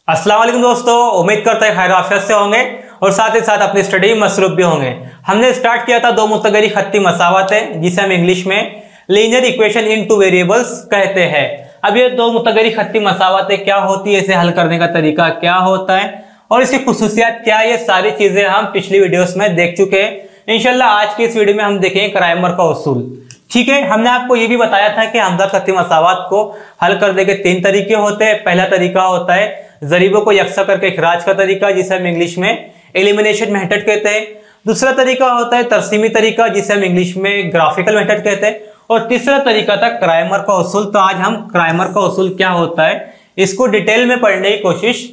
अस्सलाम वालेकुम दोस्तों, उम्मीद करता है खैर आफियत से होंगे और साथ ही साथ अपनी स्टडी में मसरूफ भी होंगे। हमने स्टार्ट किया था दो मुतगरी खत्ती मसावतें, जिसे हम इंग्लिश में linear equation in two variables कहते हैं। अब ये दो मुतगरी खत्ती मसावतें क्या होती है, इसे हल करने का तरीका क्या होता है और इसकी खुसूसियात क्या है, ये सारी चीजें हम पिछली वीडियोस में देख चुके हैं। इंशाल्लाह आज की इस वीडियो में हम देखेंगे क्राइमर का उसूल। ठीक है, हमने आपको ये भी बताया था कि हमदर्द खत्ती मसावत को हल करने के तीन तरीके होते हैं। पहला तरीका होता है जरीबों को यकसा करके इखराज का तरीका, जिसे हम इंग्लिश में एलिमिनेशन मेथड कहते हैं। दूसरा तरीका होता है तरसीमी तरीका, जिसे हम इंग्लिश में ग्राफिकल मेथड कहते हैं। और तीसरा तरीका था क्राइमर का उसूल। तो आज हम क्राइमर का उसूल क्या होता है इसको डिटेल में पढ़ने की कोशिश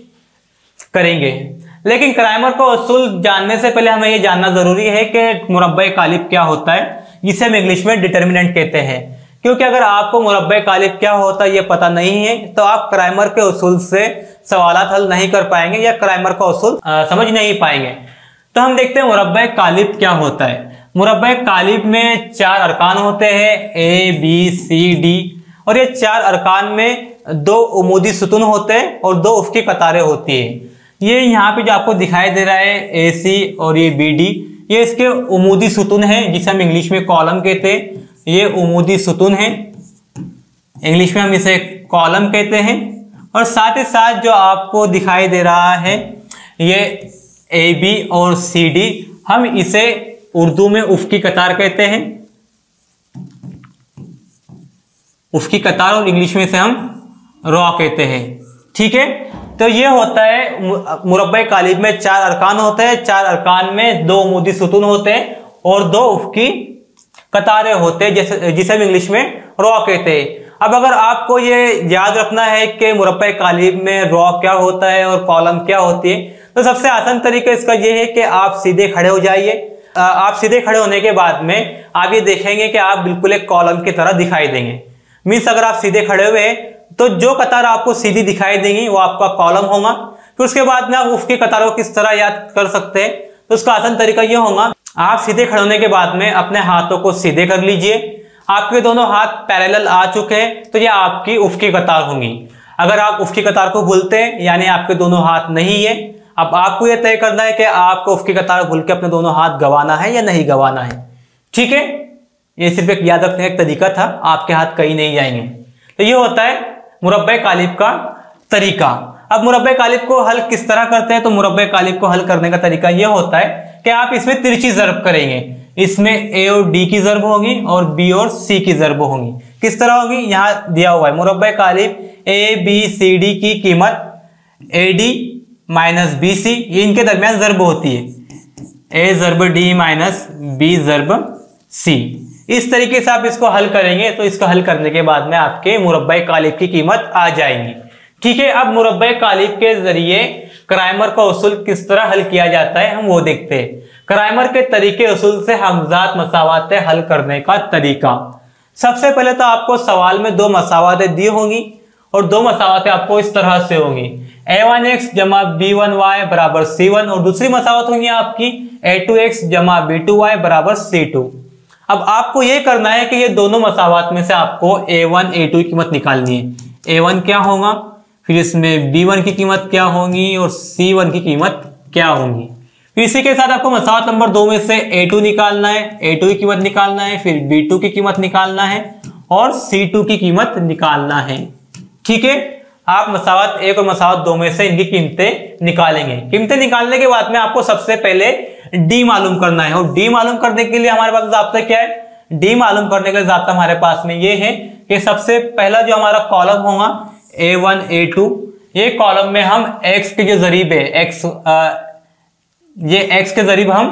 करेंगे। लेकिन क्राइमर का उसूल जानने से पहले हमें यह जानना जरूरी है कि मुरब्बा कालिब क्या होता है, जिसे हम इंग्लिश में डिटर्मिनेंट कहते हैं। क्योंकि अगर आपको मुरब्बा कालिब क्या होता है ये पता नहीं है तो आप क्राइमर के उसूल से सवालात हल नहीं कर पाएंगे या क्राइमर का उसूल समझ नहीं पाएंगे। तो हम देखते हैं मुरब्बा कालिब क्या होता है। मुरब्बा कालिब में चार अरकान होते हैं, ए बी सी डी, और ये चार अरकान में दो उमूदी सुतून होते हैं और दो उफ़क़ी कतारें होती है। ये यहाँ पे जो आपको दिखाई दे रहा है ए सी और ये बी डी, ये इसके उमूदी सुतून है, जिसे हम इंग्लिश में कॉलम कहते हैं। ये उमूदी सुतून है, इंग्लिश में हम इसे कॉलम कहते हैं। और साथ ही साथ जो आपको दिखाई दे रहा है ये ए बी और सी डी, हम इसे उर्दू में उफ़क़ी कतार कहते हैं, उफ़क़ी कतार, और इंग्लिश में इसे हम रॉ कहते हैं। ठीक है, तो ये होता है मुरब्बा कालिब में चार अरकान होते हैं। चार अरकान में दो उमूदी सुतून होते हैं और दो उफ़क़ी कतारें होते हैं, जिसे हम इंग्लिश में रॉ कहते हैं। अब अगर आपको ये याद रखना है कि मुरब्बा कालिब में रॉ क्या होता है और कॉलम क्या होती है, तो सबसे आसान तरीका इसका ये है कि आप सीधे खड़े हो जाइए। आप सीधे खड़े होने के बाद में आप ये देखेंगे कि आप बिल्कुल एक कॉलम की तरह दिखाई देंगे। मीन्स अगर आप सीधे खड़े हुए हैं तो जो कतार आपको सीधी दिखाई देंगी वो आपका कॉलम होगा। फिर उसके बाद में आप उफ़क़ी कतारों को किस तरह याद कर सकते हैं, तो उसका आसान तरीका ये होगा, आप सीधे खड़े होने के बाद में अपने हाथों को सीधे कर लीजिए। आपके दोनों हाथ पैरेलल आ चुके हैं तो ये आपकी उफ़क़ी कतार होंगी। अगर आप उफ़क़ी कतार को भूलते हैं यानी आपके दोनों हाथ नहीं है, अब आपको यह तय करना है कि आपको उफ़क़ी कतार भूल के अपने दोनों हाथ गंवाना है या नहीं गंवाना है। ठीक है, ये सिर्फ एक याद रखने का तरीका था, आपके हाथ कहीं नहीं जाएंगे। तो ये होता है मुरब्बा कालिब का तरीका। अब मुरब्बा कालिब को हल किस तरह करते हैं, तो मुरब्बा कालिब को हल करने का तरीका यह होता है कि आप इसमें तिरछी ज़रब करेंगे। इसमें ए और डी की ज़रब होगी और बी और सी की ज़रब होंगी। किस तरह होगी, यहाँ दिया हुआ है मुरब्बा कालिब ए बी सी डी की कीमत A D minus B C, ये इनके दरमियान ज़रब होती है, ए ज़रब डी माइनस बी ज़रब सी। इस तरीके से आप इसको हल करेंगे तो इसको हल करने के बाद में आपके मुरब्बा कालिब की कीमत आ जाएंगी। ठीक है, अब मुरब्बा कालिब के जरिए क्राइमर का उसूल किस तरह हल किया जाता है हम वो देखते हैं। क्राइमर के तरीके उसूल से हमजात मसावतें हल करने का तरीका। सबसे पहले तो आपको सवाल में दो मसावतें दी होंगी और दो मसावतें आपको इस तरह से होंगी, a1x जमा b1y बराबर c1, और दूसरी मसावत होंगी आपकी a2x जमा b2y बराबर c2। अब आपको यह करना है कि ये दोनों मसावत में से आपको a1 a2 की कीमत निकालनी है। a1 क्या होगा, फिर इसमें b1 की कीमत क्या होगी और c1 की कीमत क्या होगी। फिर इसी के साथ आपको मसावत नंबर 2 में से a2 निकालना है, a2 की कीमत निकालना है, फिर b2 की कीमत निकालना है और c2 की कीमत निकालना है। ठीक है, आप मसावत 1 और मसावत 2 में से इनकी कीमतें निकालेंगे। कीमतें निकालने के बाद में आपको सबसे पहले डी मालूम करना है, और डी मालूम करने के लिए हमारे पास ज़ाब्ता क्या है, डी मालूम करने का ज़ाब्ता हमारे पास में ये है कि सबसे पहला जो हमारा कॉलम होगा a1 a2, ये कॉलम में हम x के जो जरीब है ये x के जरीब हम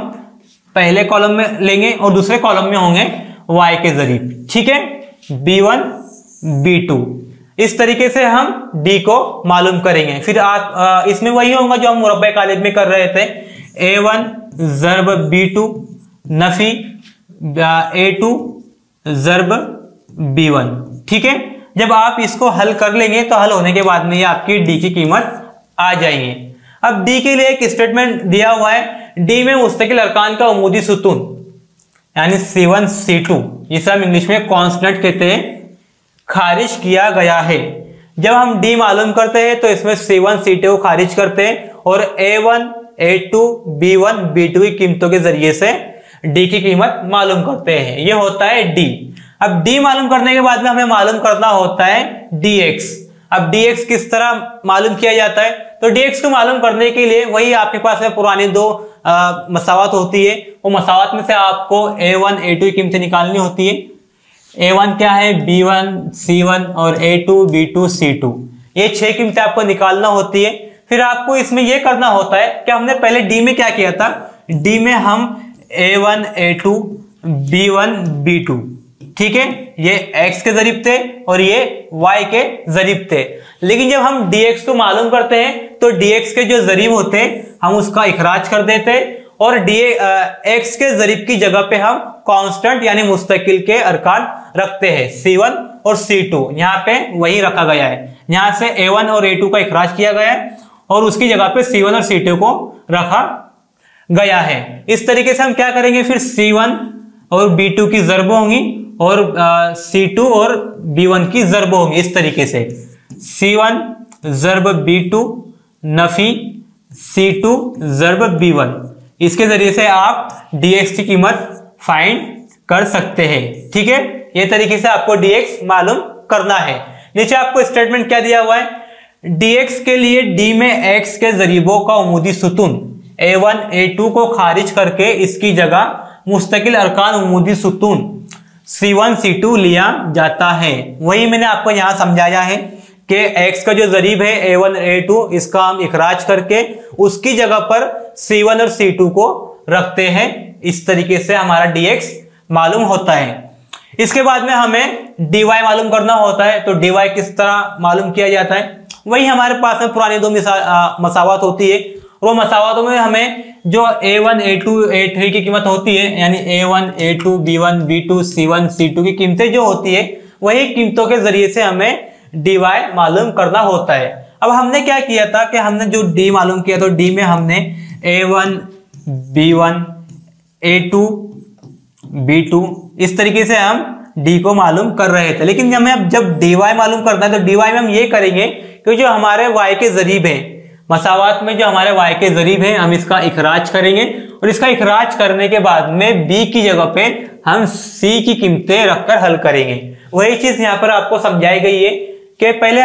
पहले कॉलम में लेंगे और दूसरे कॉलम में होंगे y के जरीब। ठीक है, b1 b2, इस तरीके से हम d को मालूम करेंगे। फिर आप इसमें वही होगा जो हम मुरब्बा कालिब में कर रहे थे, a1 ज़रब b2 Nafi a2 ज़रब b1। ठीक है, जब आप इसको हल कर लेंगे तो हल होने के बाद में ये आपकी डी की कीमत आ जाएंगे। अब डी के लिए एक स्टेटमेंट दिया हुआ है, डी में मुस्तकिल अरकान का उमूदी सुतून यानी C1 C2, जिसे हम इंग्लिश में कॉन्स्टेंट कहते हैं, खारिज किया गया है। जब हम डी मालूम करते हैं तो इसमें C1 C2 को खारिज करते हैं और A1 A2 B1 B2 की कीमतों के जरिए से डी की कीमत मालूम करते हैं। ये होता है डी। अब डी मालूम करने के बाद में हमें मालूम करना होता है dx। अब dx किस तरह मालूम किया जाता है? तो dx को मालूम करने के लिए वही आपके पास में पुरानी दो मसावत होती है, वो मसावत में से आपको A1 A2 की कीमतें निकालनी होती है। A1 क्या है? B1 C1 और A2 B2 C2, ये 6 कीमतें आपको निकालना होती है। फिर आपको इसमें यह करना होता है कि हमने पहले डी में क्या किया था, डी में हम A1 A2 B1 B2, ठीक है, ये x के जरिब थे और ये y के जरिब थे। लेकिन जब हम dx को मालूम करते हैं तो dx के जो जरिब होते हैं हम उसका इखराज कर देते हैं और x के जरिब की जगह पे हम कांस्टेंट यानी मुस्तकिल के अरकान रखते हैं C1 और C2। यहाँ पे वही रखा गया है, यहाँ से A1 और A2 का इखराज किया गया है और उसकी जगह पे C1 और C2 को रखा गया है। इस तरीके से हम क्या करेंगे, फिर C1 और B2 की ज़रब होंगी और C2 और B1 की ज़रब होंगी। इस तरीके से C1 ज़रब B2 Nafi C2 ज़रब B1, इसके जरिए से आप dx की कीमत फाइंड कर सकते हैं। ठीक है, ये तरीके से आपको dx मालूम करना है। नीचे आपको स्टेटमेंट क्या दिया हुआ है, dx के लिए d में x के जरीबों का उमूदी सुतून A1 A2 को खारिज करके इसकी जगह मुस्तकिल अरकान उमूदी सुतून C1 C2 लिया जाता है। वही मैंने आपको यहां समझाया है कि x का जो जरीब है A1 A2, इसका हम इखराज करके उसकी जगह पर C1 और C2 को रखते हैं। इस तरीके से हमारा dx मालूम होता है। इसके बाद में हमें dy मालूम करना होता है। तो dy किस तरह मालूम किया जाता है, वही हमारे पास में पुरानी दो मसावत होती है। वो मसावतों में हमें जो A1 A2 A3 की कीमत होती है, यानी A1 A2 B1 B2 C1 C2 की कीमतें जो होती है, वही कीमतों के जरिए से हमें dy मालूम करना होता है। अब हमने क्या किया था कि हमने जो d मालूम किया, तो d में हमने A1 B1 A2 B2 इस तरीके से हम d को मालूम कर रहे थे। लेकिन हमें अब जब dy मालूम करना है तो dy में हम ये करेंगे कि जो हमारे y के जरीब है, मसावात में जो हमारे y के जरीब है, हम इसका इखराज करेंगे और इसका इखराज करने के बाद में b की जगह पे हम c की कीमतें रखकर हल करेंगे। वही चीज यहाँ पर आपको समझाई गई है कि पहले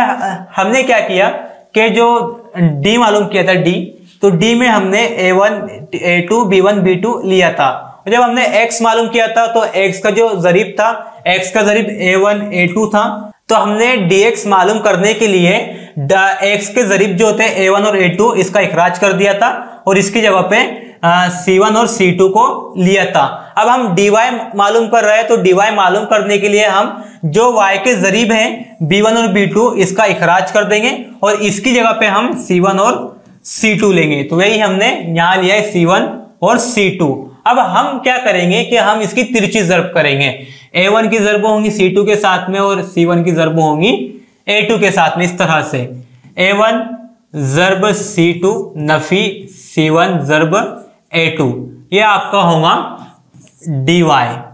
हमने क्या किया कि जो d मालूम किया था d, तो d में हमने A1 A2 B1 B2 लिया था। जब हमने x मालूम किया था तो x का जो जरीब था, x का जरीब A1 A2 था, तो हमने dx मालूम करने के लिए x के जरीब जो होते हैं A1 और A2, इसका इखराज कर दिया था और इसकी जगह पे C1 और C2 को लिया था। अब हम dy मालूम कर रहे हैं, तो dy मालूम करने के लिए हम जो y के जरीब हैं B1 और B2, इसका इखराज कर देंगे और इसकी जगह पे हम C1 और C2 लेंगे। तो वही हमने यहाँ लिया है C1 और C2। अब हम क्या करेंगे कि हम इसकी तिरछी ज़रब करेंगे। A1 की ज़रब होंगी C2 के साथ में और C1 की ज़रब होंगी A2 के साथ में। इस तरह से A1 ज़रब C2 Nafi C1 ज़रब A2, ये आपका होगा dy।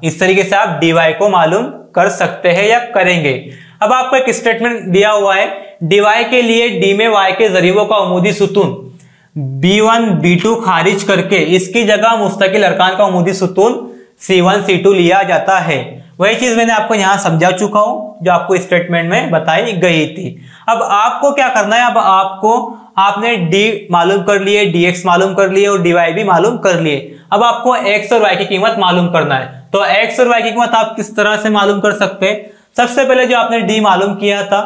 इस तरीके से आप dy को मालूम कर सकते हैं या करेंगे। अब आपको एक स्टेटमेंट दिया हुआ है, dy के लिए d में y के जरीबों का उमूदी सुतून B1 B2 खारिज करके इसकी जगह मुस्तकिल अरकान का उमूदी सुतून C1 C2 लिया जाता है। वही चीज मैंने आपको यहां समझा चुका हूं जो आपको स्टेटमेंट में बताई गई थी। अब आपको क्या करना है, अब आपने d मालूम कर लिए, dx मालूम कर लिए और dy भी मालूम कर लिए। अब आपको x और y की कीमत मालूम करना है। तो x और y की कीमत आप किस तरह से मालूम कर सकते हैं, सबसे पहले जो आपने d मालूम किया था,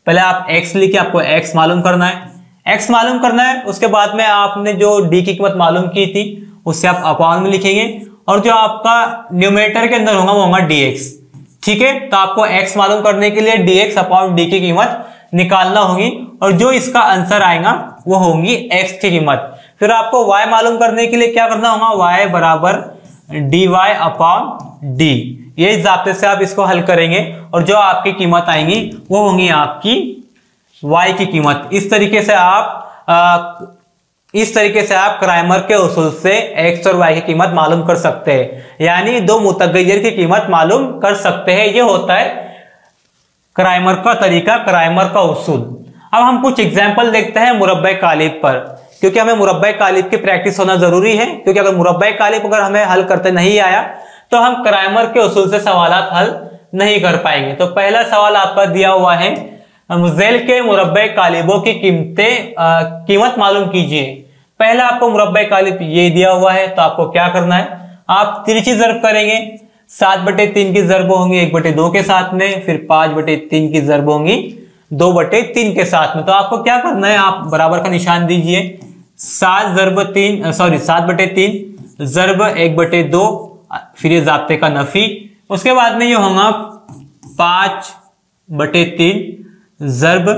पहले आप x लिखे, आपको x मालूम करना है, x मालूम करना है। उसके बाद में आपने जो d की कीमत मालूम की थी उससे आप अपॉन में लिखेंगे और जो आपका न्यूमरेटर के अंदर होगा वो होगा dx। ठीक है, तो आपको x मालूम करने के लिए dx अपॉन d की कीमत निकालना होगी और जो इसका आंसर आएगा वो होगी x की कीमत। फिर आपको y मालूम करने के लिए क्या करना होगा, y बराबर dy अपॉन d। ये ज़ाब्ते से आप इसको हल करेंगे और जो आपकी कीमत आएंगी वो होंगी आपकी y की कीमत। इस तरीके से आप क्राइमर के उसूल से x और y की कीमत मालूम कर सकते हैं, यानी दो मुतगय्यर की कीमत मालूम कर सकते हैं। ये होता है क्राइमर का तरीका, क्राइमर का उसूल। अब हम कुछ एग्जाम्पल देखते हैं मुरब्बे कालिब पर, क्योंकि हमें मुरब्बे कालिब की प्रैक्टिस होना जरूरी है, क्योंकि अगर मुरब्बे कालिब अगर हमें हल करते नहीं आया तो हम क्राइमर के उसूल से सवालात हल नहीं कर पाएंगे। तो पहला सवाल आपका दिया हुआ है, ज़ैल के मुरब्बे कालिबों की कीमत मालूम कीजिए। पहला आपको मुरब्बे कालिब ये दिया हुआ है, तो आपको क्या करना है, आप तिरछी ज़र्ब करेंगे। 7/3 की ज़र्ब होंगी 1/2 के साथ में, फिर 5/3 की ज़र्ब होंगी 2/3 के साथ में। तो आपको क्या करना है, आप बराबर का निशान दीजिए। 7/3 ज़र्ब 1/2, फिर ये ज़ाब्ते का नफी। उसके बाद में ये होगा 5/3 ज़र्ब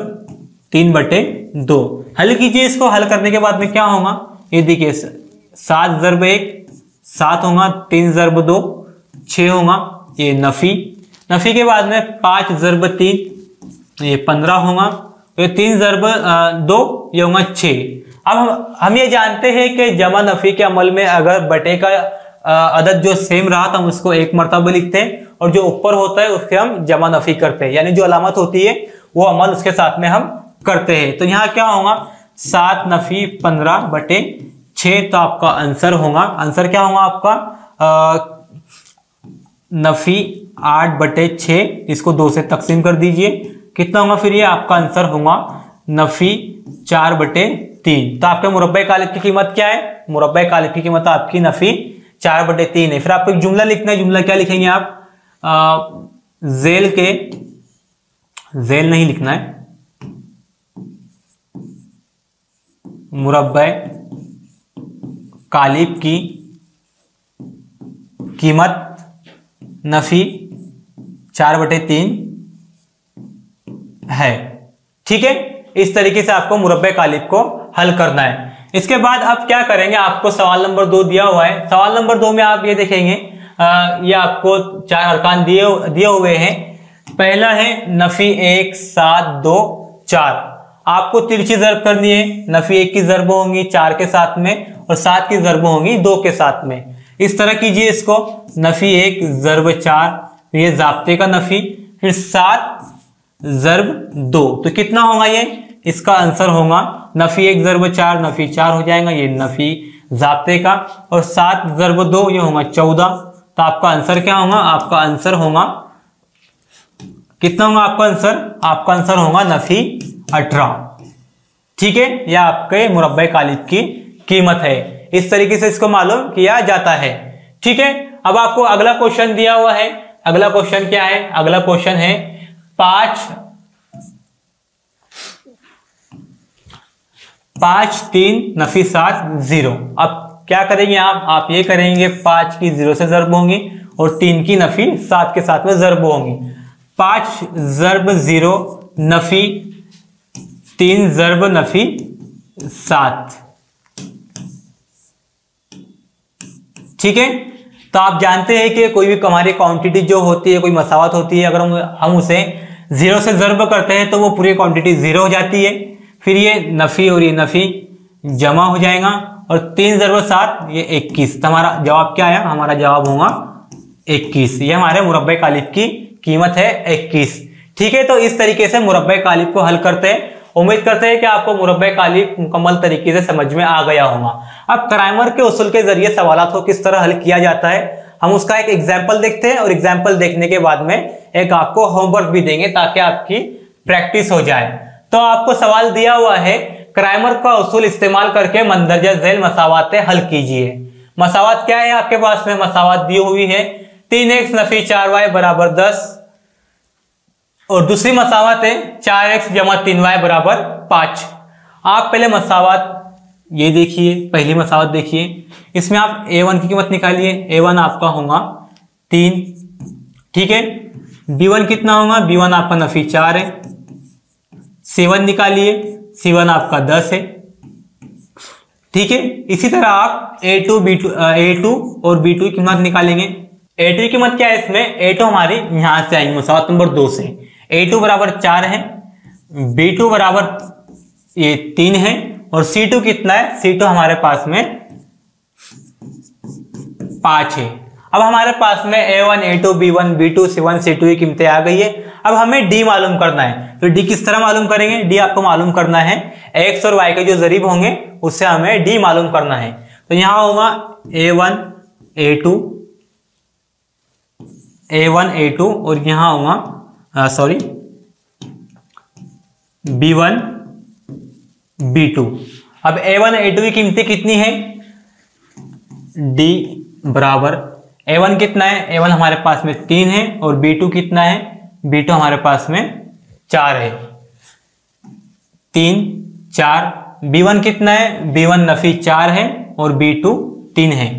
3/2। हल कीजिए इसको। हल करने के बाद में क्या होगा, ये देखिए 7 ज़र्ब 1 7 होगा, 3 ज़र्ब 2 6 होगा, ये नफी। नफी के बाद में 5 ज़र्ब 3 ये 15 होगा, ये 3 ज़र्ब 2 ये होगा 6। अब हम ये जानते हैं कि जमा नफी के अमल में अगर बटे का अदद जो सेम रहा तो हम उसको एक मरतबा लिखते हैं, और जो ऊपर होता है उसके हम जमा नफी करते हैं, यानी जो अलामत होती है वो अमल उसके साथ में हम करते हैं। तो यहाँ क्या होगा, 7 नफी 15/6, तो आपका आंसर होगा, आंसर क्या होगा आपका, नफी 8/6, इसको 2 से तकसीम कर दीजिए, कितना होगा, फिर ये आपका आंसर होगा नफी 4/3। तो आपके मुरब्बे कालिब की कीमत क्या है, मुरब्बे कालिब की कीमत आपकी नफी 4/3 है। फिर आपको एक जुमला लिखना है। जुमला क्या लिखेंगे आप, ज़ैल के, ज़ैल नहीं लिखना है, मुरब्बे कालिब की कीमत नफी 4/3 है। ठीक है, इस तरीके से आपको मुरब्बे कालिब को हल करना है। इसके बाद आप क्या करेंगे, आपको सवाल नंबर 2 दिया हुआ है। सवाल नंबर 2 में आप ये देखेंगे, ये आपको 4 अरकान दिए हुए हैं। पहला है नफी 1 7 2 4, आपको तिरछी ज़र्ब करनी है। नफी 1 की ज़र्ब होंगी 4 के साथ में, और 7 की ज़र्ब होंगी 2 के साथ में। इस तरह कीजिए इसको, नफी 1 ज़र्ब 4, ये ज़ाब्ते का नफी, फिर 7 ज़र्ब 2, तो कितना होगा ये, इसका आंसर होगा नफी 1 ज़र्ब 4, नफी 4 हो जाएगा, ये नफी ज़ाब्ते का, और 7 ज़र्ब 2 ये होगा 14। तो आपका आंसर क्या होगा, आपका आंसर होगा कितना होगा, आपका आंसर होगा नफी 18। ठीक है, यह आपके मुरब्बे कालिब की कीमत है। इस तरीके से इसको मालूम किया जाता है। ठीक है, अब आपको अगला क्वेश्चन दिया हुआ है। अगला क्वेश्चन क्या है, अगला क्वेश्चन है 5 3 नफी 7 0। अब क्या करेंगे आप ये करेंगे, 5 की 0 से ज़र्ब होंगी और 3 की नफी 7 के साथ में ज़र्ब होंगी। 5 ज़र्ब 0 नफी 3 ज़र्ब नफी 7। ठीक है, तो आप जानते हैं कि कोई भी हमारी क्वांटिटी जो होती है, कोई मसावत होती है, अगर हम उसे 0 से ज़र्ब करते हैं तो वो पूरी क्वांटिटी 0 हो जाती है। फिर ये नफी और ये नफी जमा हो जाएगा, और 3 ज़र्ब 7 ये 21। तो हमारा जवाब क्या आया, हमारा जवाब होगा 21। ये हमारे मुरब्बे कालिब की कीमत है 21। ठीक है, तो इस तरीके से मुरब्बे कालिब को हल करते हैं। उम्मीद करते हैं कि आपको मुरब्बे कालिब मुकम्मल तरीके से समझ में आ गया होगा। अब क्राइमर के उसूल के जरिए सवालात को किस तरह हल किया जाता है, हम उसका एक एग्जाम्पल देखते हैं, और एग्जाम्पल देखने के बाद में एक आपको होमवर्क भी देंगे ताकि आपकी प्रैक्टिस हो जाए। तो आपको सवाल दिया हुआ है, क्राइमर का उसूल इस्तेमाल करके मंदरजा झैल मसावातें हल कीजिए। मसावात क्या है आपके पास में, मसावात दी हुई है 3x नफी 4y बराबर 10, और दूसरी मसावत है 4x जमा 3y बराबर 5। आप पहले मसावत ये देखिए, पहली मसावत देखिए, इसमें आप a1 की कीमत निकालिए। a1 आपका होगा 3। ठीक है, b1 कितना होगा, b1 आपका नफी 4 है। c1 निकालिए, c1 आपका 10 है। ठीक है, इसी तरह आप a2 और b2 की कीमत निकालेंगे। a2 की कीमत क्या है, इसमें a2 हमारी यहां से आएंगे मसावत नंबर 2 से। a2 बराबर 4 है, b2 बराबर ये 3 है, और c2 कितना है, c2 हमारे पास में 5 है। अब हमारे पास में a1 a2 b1 b2 c1 c2 की कीमतें आ गई है। अब हमें डी मालूम करना है, तो डी किस तरह मालूम करेंगे? डी आपको मालूम करना है एक्स और वाई के जो जरीब होंगे उससे हमें डी मालूम करना है। तो यहां होगा a1 a2 और यहां होगा सॉरी b1 b2। अब a1 a2 की कीमतें कितनी है? d बराबर a1 कितना है? a1 हमारे पास में 3 है और b2 कितना है? b2 हमारे पास में 4 है। 3 4 b1 कितना है? b1 नफी 4 है और b2 3 है।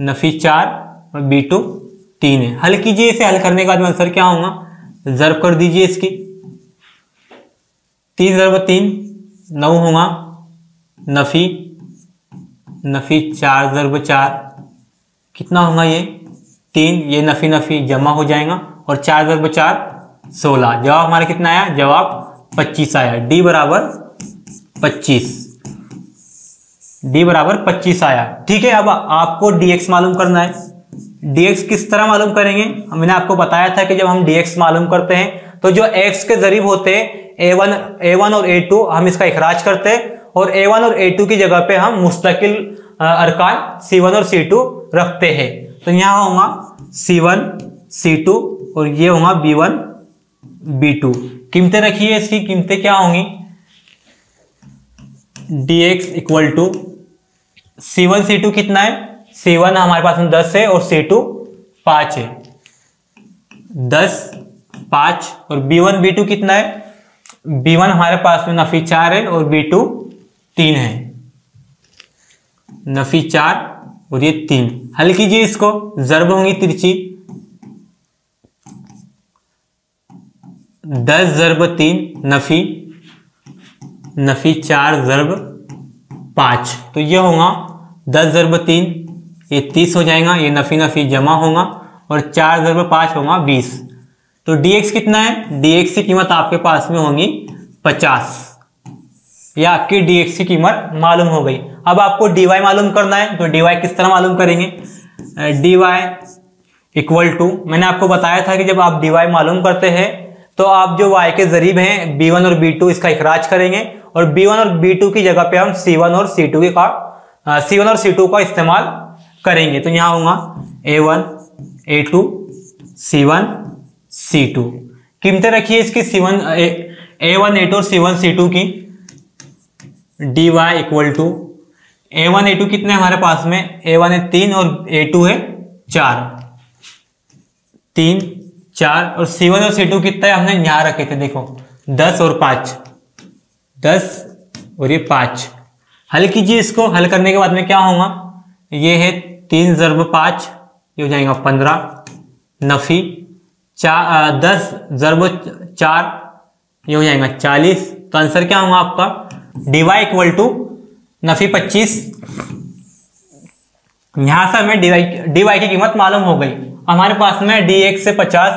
नफी 4 और b2 3 है। हल कीजिए इसे, हल करने के बाद में आंसर क्या होगा? ज़र्ब कर दीजिए इसकी, 3 ज़रब 3 9 होगा, नफी 4 ज़रब 4 कितना होगा? ये 3, ये नफी नफी जमा हो जाएगा और 4 ज़रब 4 16। जवाब हमारा कितना आया? जवाब 25 आया। डी बराबर 25, डी बराबर 25 आया। ठीक है, अब आपको dx मालूम करना है। dx किस तरह मालूम करेंगे? मैंने आपको बताया था कि जब हम dx मालूम करते हैं तो जो x के जरीब होते हैं a1 और a2 हम इसका इखराज करते हैं और a1 और a2 की जगह पे हम मुस्तकिल अरकान c1 और c2 रखते हैं। तो यहाँ होगा c1 c2 और ये होगा b1 b2। कीमतें रखिए, इसकी कीमतें क्या होंगी? dx equal to c1 c2 कितना है? c1 हमारे पास में 10 है और c2 5 है। 10 5 और b1 b2 कितना है? b1 हमारे पास में नफी 4 है और b2 3 है। नफी 4 और ये 3। हल कीजिए इसको, ज़रब होंगी तिरछी, 10 ज़रब 3 नफी 4 ज़रब 5। तो ये होगा 10 ज़रब 3 ये 30 हो जाएगा, ये नफी नफी जमा होगा और 4 ज़रब 5 होगा 20। तो dx कितना है? dx की कीमत आपके पास में होगी 50। या आपकी dx की कीमत मालूम हो गई। अब आपको dy मालूम करना है, तो dy किस तरह मालूम करेंगे? dy इक्वल टू, मैंने आपको बताया था कि जब आप dy मालूम करते हैं तो आप जो y के जरीब हैं b1 और b2 इसका इखराज करेंगे और b1 और b2 की जगह पे हम c1 और c2 का इस्तेमाल करेंगे। तो यहाँ होगा a1 a2 c1 c2। कीमतें रखिए इसकी a1 a2 और c1 c2 की। dy equal to a1 a2 कितने हमारे पास में? a1 है 3 और a2 है 4। 3 4 और c1 और c2 कितना है? हमने यहाँ रखे थे, देखो 10 और 5, 10 और ये 5। हल कीजिए इसको, हल करने के बाद में क्या होगा? ये है 3 ज़रब 5 ये हो जाएगा 15, नफी 10 ज़रब 4 ये हो जाएगा 40। तो आंसर क्या होगा आपका? dy इक्वल टू नफी 25। यहां से हमें dy की कीमत मालूम हो गई। हमारे पास में dx से 50,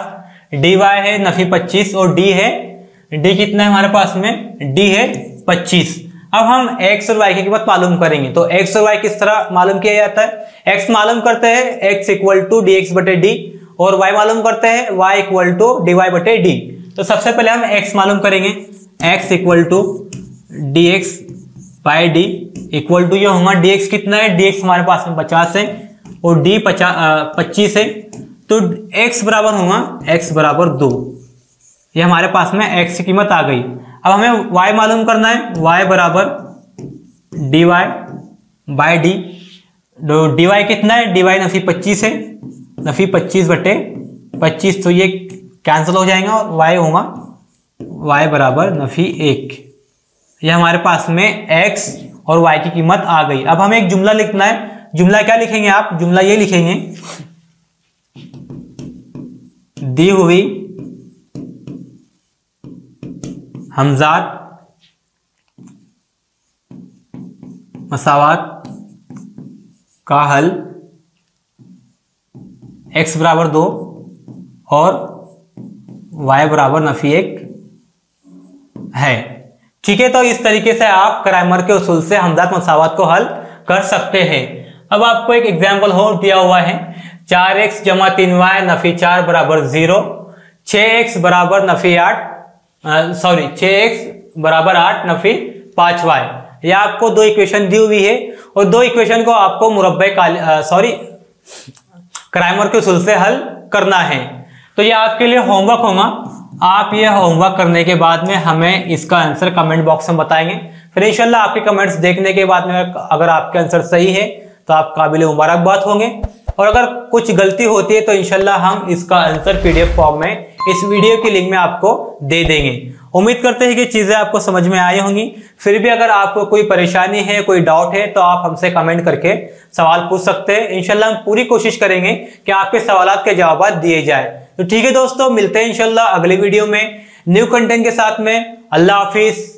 dy है नफी 25 और d कितना है हमारे पास में? d है 25। अब हम x और y की कीमत मालूम करेंगे। तो x और y किस तरह मालूम किया जाता है? x मालूम करते हैं x इक्वल टू dx बटे d और y मालूम करते हैं y इक्वल टू dy बटे d। तो सबसे पहले हम x मालूम करेंगे, x equal to dx by d equal to ये होगा dx कितना है? dx हमारे पास में 50 है और d 25 है। तो x बराबर होगा x बराबर 2। ये हमारे पास में x की कीमत आ गई। अब हमें y मालूम करना है, y बराबर dy बाई d। dy कितना है? dy नफी 25 है, नफी 25 बटे 25, तो ये कैंसिल हो जाएगा और y होगा y बराबर नफी 1। ये हमारे पास में x और y की कीमत आ गई। अब हमें एक जुमला लिखना है। जुमला क्या लिखेंगे आप? जुमला ये लिखेंगे, दी हुई हमजात मसावात का हल x बराबर 2 और y बराबर नफी 1 है। ठीक है, तो इस तरीके से आप क्राइमर के उसूल से हमजात मसावात को हल कर सकते हैं। अब आपको एक एग्जाम्पल और दिया हुआ है, 4x जमा 3y नफी 4 बराबर 0। 6x बराबर नफी 8, सॉरी 6x बराबर 8 नफी 5y। यह आपको दो इक्वेशन दी हुई है और दो इक्वेशन को आपको क्राइमर के उसूल से हल करना है। तो यह आपके लिए होमवर्क होगा। आप यह होमवर्क करने के बाद में हमें इसका आंसर कमेंट बॉक्स में बताएंगे। फिर इंशाल्लाह आपके कमेंट्स देखने के बाद में अगर आपके आंसर सही है तो आप काबिल मुबारकबाद होंगे, और अगर कुछ गलती होती है तो इंशाल्लाह हम इसका आंसर PDF फॉर्म में इस वीडियो की लिंक में आपको दे देंगे। उम्मीद करते हैं कि चीजें आपको समझ में आई होंगी। फिर भी अगर आपको कोई परेशानी है, कोई डाउट है, तो आप हमसे कमेंट करके सवाल पूछ सकते हैं। इंशाल्लाह हम पूरी कोशिश करेंगे कि आपके सवालात के जवाब दिए जाए। तो ठीक है दोस्तों, मिलते हैं इंशाल्लाह अगले वीडियो में न्यू कंटेंट के साथ में। अल्लाह हाफिज।